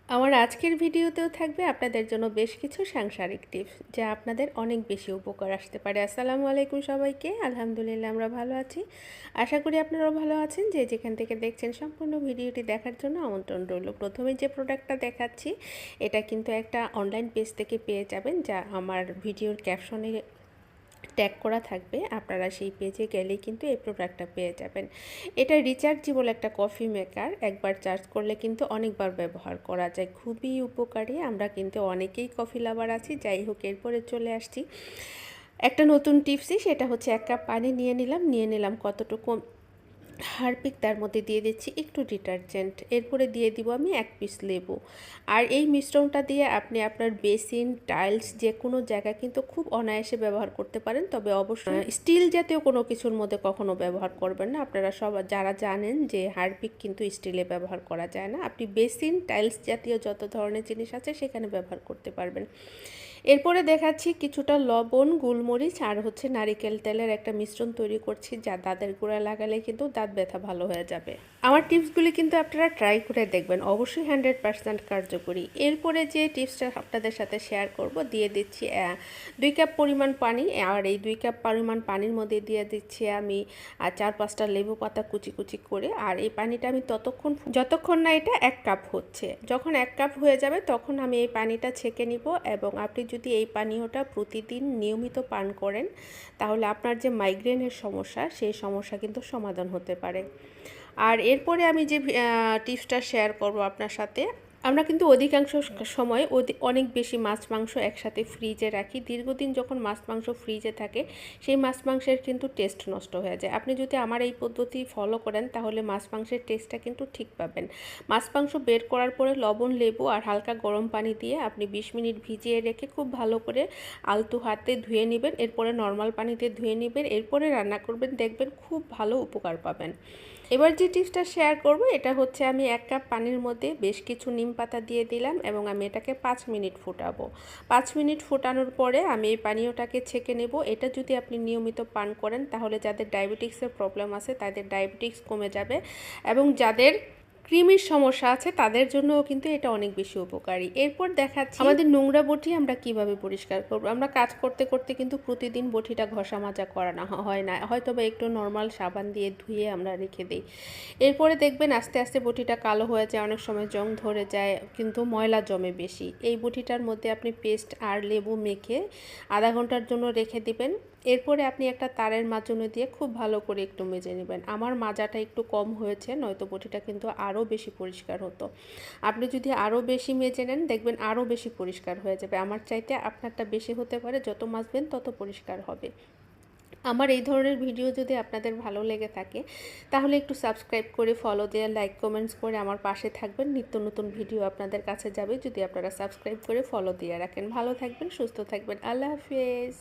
আমার আজকের ভিডিওতেও থাকবে আপনাদের জন্য বেশ কিছু সাংসারিক টিপস যা আপনাদের অনেক বেশি উপকার আসতে পারে। আসসালামু আলাইকুম সবাইকে। আলহামদুলিল্লাহ আমরা ভালো আছি। আশা করি আপনারাও ভালো আছেন। যে যেখান থেকে দেখছেন সম্পূর্ণ ভিডিওটি দেখার জন্য আমন্ত্রণ রইল। প্রথমে যে প্রোডাক্টটা দেখাচ্ছি এটা কিন্তু একটা অনলাইন পেজ থেকে পেয়ে যাবেন, যা আমার ভিডিওর ক্যাপশনে ট্যাগ করা থাকবে। আপনারা সেই পেজে গেলেই কিন্তু এই প্রোডাক্টটা পেয়ে যাবেন। এটা রিচার্জেবল একটা কফি মেকার, একবার চার্জ করলে কিন্তু অনেকবার ব্যবহার করা যায়, খুবই উপকারী। আমরা কিন্তু অনেকেই কফি লাভার আছি। যাই হোক, এরপরে চলে আসছি একটা নতুন টিপসই, সেটা হচ্ছে 1 কাপ পানি নিয়ে নিলাম কতটুকু হারপিক, তার মধ্যে দিয়ে দিচ্ছি একটু ডিটারজেন্ট, এরপরে দিয়ে দিব আমি 1 পিস লেবু। আর এই মিশ্রণটা দিয়ে আপনি আপনার বেসিন, টাইলস যে কোনো জায়গায় কিন্তু খুব অনায়াসে ব্যবহার করতে পারেন। তবে অবশ্যই স্টিল জাতীয় কোনো কিছুর মধ্যে কখনো ব্যবহার করবেন না। আপনারা সব যারা জানেন যে হারপিক কিন্তু স্টিলে ব্যবহার করা যায় না, আপনি বেসিন, টাইলস জাতীয় যত ধরনের জিনিস আছে সেখানে ব্যবহার করতে পারবেন। এরপরে দেখাচ্ছি কিছুটা লবণ, গোলমরিচ আর হচ্ছে নারিকেল তেলের একটা মিশ্রণ তৈরি করছি, যা দাঁতের গোড়ায় লাগালে কিন্তু দাঁত ব্যথা ভালো হয়ে যাবে। আমার টিপসগুলি কিন্তু আপনারা ট্রাই করে দেখবেন, অবশ্যই 100% কার্যকরী। এরপরে যে টিপসটা আপনাদের সাথে শেয়ার করব, দিয়ে দিচ্ছি 2 কাপ পরিমাণ পানি। আর এই 2 কাপ পরিমাণ পানির মধ্যে দিয়ে দিচ্ছি আমি 4-5টা লেবু পাতা কুচি কুচি করে। আর এই পানিটা আমি যতক্ষণ না এটা 1 কাপ হচ্ছে, যখন 1 কাপ হয়ে যাবে তখন আমি এই পানিটা ছেঁকে নিব। এবং আপনি যদি এই পানীয়টা প্রতিদিন নিয়মিত পান করেন, তাহলে আপনার যে মাইগ্রেনের সমস্যা, সেই সমস্যা কিন্তু সমাধান হতে পারে। আর এরপরে আমি যে টিপসটা শেয়ার করব আপনার সাথে, আমরা কিন্তু অধিকাংশ সময় অনেক বেশি মাছ মাংস একসাথে ফ্রিজে রাখি। দীর্ঘদিন যখন মাছ মাংস ফ্রিজে থাকে, সেই মাছ মাংসের কিন্তু টেস্ট নষ্ট হয়ে যায়। আপনি যদি আমার এই পদ্ধতি ফলো করেন, তাহলে মাছ মাংসের টেস্টটা কিন্তু ঠিক পাবেন। মাছ মাংস বের করার পরে লবণ, লেবু আর হালকা গরম পানি দিয়ে আপনি 20 মিনিট ভিজিয়ে রেখে খুব ভালো করে আলতু হাতে ধুয়ে নেবেন। এরপরে নর্মাল পানিতে ধুয়ে নেবেন, এরপরে রান্না করবেন, দেখবেন খুব ভালো উপকার পাবেন। এবার যে টিপসটা শেয়ার করব, এটা হচ্ছে আমি 1 কাপ পানির মধ্যে বেশ কিছু নিম পাতা দিয়ে দিলাম এবং আমি এটাকে 5 মিনিট ফুটাবো। 5 মিনিট ফুটানোর পরে আমি এই পানীয়টাকে ছেঁকে নেব। এটা যদি আপনি নিয়মিত পান করেন, তাহলে যাদের ডায়াবেটিক্সের প্রবলেম আছে তাদের ডায়াবেটিক্স কমে যাবে, এবং যাদের কৃমির সমস্যা আছে তাদের জন্যও কিন্তু এটা অনেক বেশি উপকারী। এরপর দেখাচ্ছি আমাদের নোংরা বটি আমরা কিভাবে পরিষ্কার করব। আমরা কাজ করতে করতে কিন্তু প্রতিদিন বটিটা ঘষা মাজা করানো হয় না, হয়তো বা একটু নর্মাল সাবান দিয়ে ধুয়ে আমরা রেখে দিই। এরপরে দেখবেন আস্তে আস্তে বটিটা কালো হয়ে যায়, অনেক সময় জং ধরে যায়, কিন্তু ময়লা জমে বেশি। এই বটিটার মধ্যে আপনি পেস্ট আর লেবু মেখে আধা ঘন্টার জন্য রেখে দিবেন। এরপরে আপনি একটা তারের মাজনি দিয়ে খুব ভালো করে একটু মেজে নেবেন। আমার মাজাটা একটু কম হয়েছে, নয়তো বটিটা কিন্তু আরও বেশি পরিষ্কার হতো। আপনি যদি আরও বেশি মেজে নেন, দেখবেন আরও বেশি পরিষ্কার হয়ে যাবে। আমার চাইতে আপনারটা বেশি হতে পারে, যত মাজবেন তত পরিষ্কার হবে। আমার এই ধরনের ভিডিও যদি আপনাদের ভালো লেগে থাকে, তাহলে একটু সাবস্ক্রাইব করে, ফলো দিয়ে, লাইক কমেন্টস করে আমার পাশে থাকবেন। নিত্য নতুন ভিডিও আপনাদের কাছে যাবে যদি আপনারা সাবস্ক্রাইব করে ফলো দিয়ে রাখেন। ভালো থাকবেন, সুস্থ থাকবেন। আল্লাহ হাফেজ।